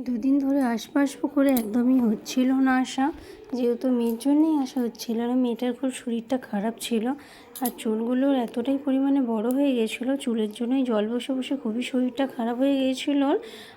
দুদিন ধরে আসবো আসবো করে একদমই হচ্ছিল না আসা, যেহেতু মেয়ের জন্যই আসা হচ্ছিল না। মেয়েটার খুব শরীরটা খারাপ ছিল আর চুলগুলোর এতটাই পরিমাণে বড় হয়ে গিয়েছিলো, চুলের জন্যই জল বসে বসে খুবই শরীরটা খারাপ হয়ে গিয়েছিল।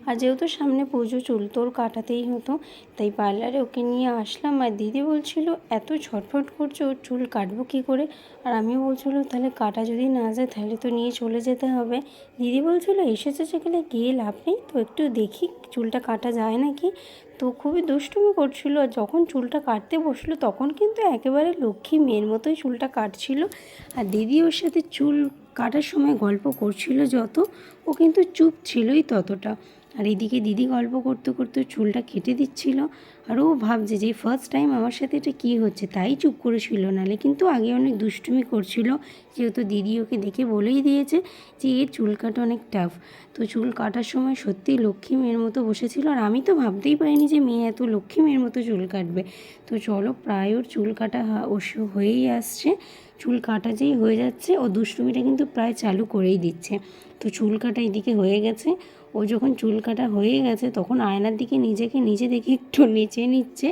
আর যেহেতু সামনে পুজো, চুল তোর কাটাতেই হতো, তাই পার্লারে ওকে নিয়ে আসলাম। আর দিদি বলছিল এত ছটফট করছে, ওর চুল কাটবো কী করে। আর আমিও বলছিল তাহলে কাটা যদি না যায় তাহলে তো নিয়ে চলে যেতে হবে। দিদি বলছিল এসেছে সেখানে গিয়ে লাভ নেই, তো একটু দেখি চুলটা কাটা যায় নাকি। তো খুবই দুষ্টুমি করছিল। আর যখন চুলটা কাটতে বসলো তখন কিন্তু একেবারে লক্ষ্মী মেয়ের মতোই চুলটা কাটছিল। আর দিদি ওর সাথে চুল কাটার সময় গল্প করছিল যত, ও কিন্তু চুপ ছিলই ততটা। আর এদিকে দিদি গল্প করতে করতে চুলটা কেটে দিচ্ছিল। আর ও ভাবছে যে ফার্স্ট টাইম আমার সাথে এটা কী হচ্ছে, তাই চুপ করেছিল। নাহলে কিন্তু আগে অনেক দুষ্টুমি করছিল, যেহেতু দিদি ওকে দেখে বলেই দিয়েছে যে এর চুল কাটা অনেক টাফ। তো চুল কাটার সময় সত্যিই লক্ষ্মী মেয়ের মতো বসেছিল। আর আমি তো ভাবতেই পারিনি যে মেয়ে এত লক্ষ্মী মেয়ের মতো চুল কাটবে। তো চলো, প্রায় ওর চুল কাটা হয়েই আসছে। চুল কাটা যেই হয়ে যাচ্ছে, ও দুষ্টুমিটা কিন্তু প্রায় চালু করেই দিচ্ছে। তো চুল কাটা এদিকে হয়ে গেছে। ও যখন চুল কাটা হয়ে গেছে তখন আয়নার দিকে নিজেকে নিজে দেখে একটু নেচে নিচ্ছে।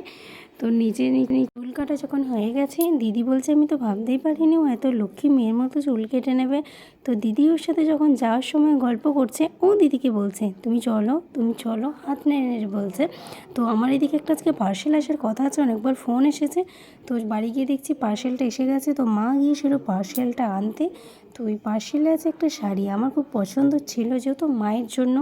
তো নিচে চুল কাটা যখন হয়ে গেছে, দিদি বলছে আমি তো ভাবতেই পারিনি ও এত লক্ষ্মী মেয়ের মতো চুল কেটে নেবে। তো দিদি ওর সাথে যখন যাওয়ার সময় গল্প করছে, ও দিদিকে বলছে তুমি চলো, হাত নেড়ে নেড়ে বলছে। তো আমার এদিকে একটা আজকে পার্সেল আসার কথা আছে, অনেকবার ফোন এসেছে। তো বাড়ি গিয়ে দেখছি পার্সেলটা এসে গেছে। তো মা গিয়েছিল পার্সেলটা আনতে। তো ওই পার্সেলে আছে একটা শাড়ি, আমার খুব পছন্দ ছিল, যেহেতু মায়ের জন্য,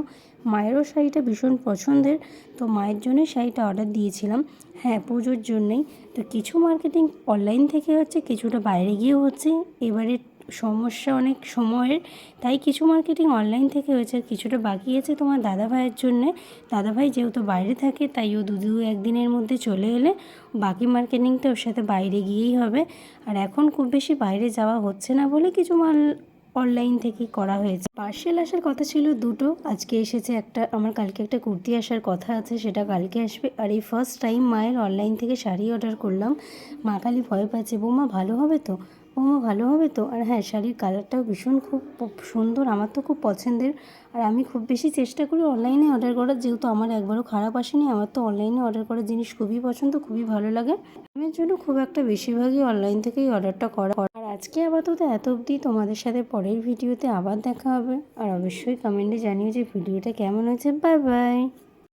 মায়েরও শাড়িটা ভীষণ পছন্দের। তো মায়ের জন্যই শাড়িটা অর্ডার দিয়েছিলাম, হ্যাঁ পুজোর জন্যেই। তো কিছু মার্কেটিং অনলাইন থেকে হচ্ছে, কিছুটা বাইরে গিয়েও হচ্ছে। এবারে সমস্যা অনেক সময়ের, তাই কিছু মার্কেটিং অনলাইন থেকে হয়েছে, আর কিছুটা বাকি আছে তোমার দাদাভাইয়ের জন্যে। দাদাভাই যেহেতু বাইরে থাকে, তাই ও দু একদিনের মধ্যে চলে এলে বাকি মার্কেটিংটা ওর সাথে বাইরে গিয়েই হবে। আর এখন খুব বেশি বাইরে যাওয়া হচ্ছে না বলে কিছু মাল অনলাইন থেকেই করা হয়েছে। পার্সেল আসার কথা ছিল দুটো, আজকে এসেছে একটা। আমার কালকে একটা কুর্তি আসার কথা আছে, সেটা কালকে আসবে। আর এই ফার্স্ট টাইম মায়ের অনলাইন থেকে শাড়ি অর্ডার করলাম। মা খালি ভয় পাচ্ছে, বৌমা ভালো হবে তো, বৌমা ভালো হবে তো। আর হ্যাঁ, শাড়ির কালারটাও ভীষণ খুব সুন্দর, আমার তো খুব পছন্দের। আর আমি খুব বেশি চেষ্টা করি অনলাইনে অর্ডার করার, যেহেতু আমার একবারও খারাপ আসেনি। আমার তো অনলাইনে অর্ডার করার জিনিস খুবই পছন্দ, খুবই ভালো লাগে। আমার জন্য খুব একটা বেশিরভাগই অনলাইন থেকেই অর্ডারটা করা। আর আজকে আপাতত এত অবধি, তোমাদের সাথে পরের ভিডিওতে আবার দেখা হবে। আর অবশ্যই কমেন্টে জানিও যে ভিডিওটা কেমন হয়েছে। Bye bye.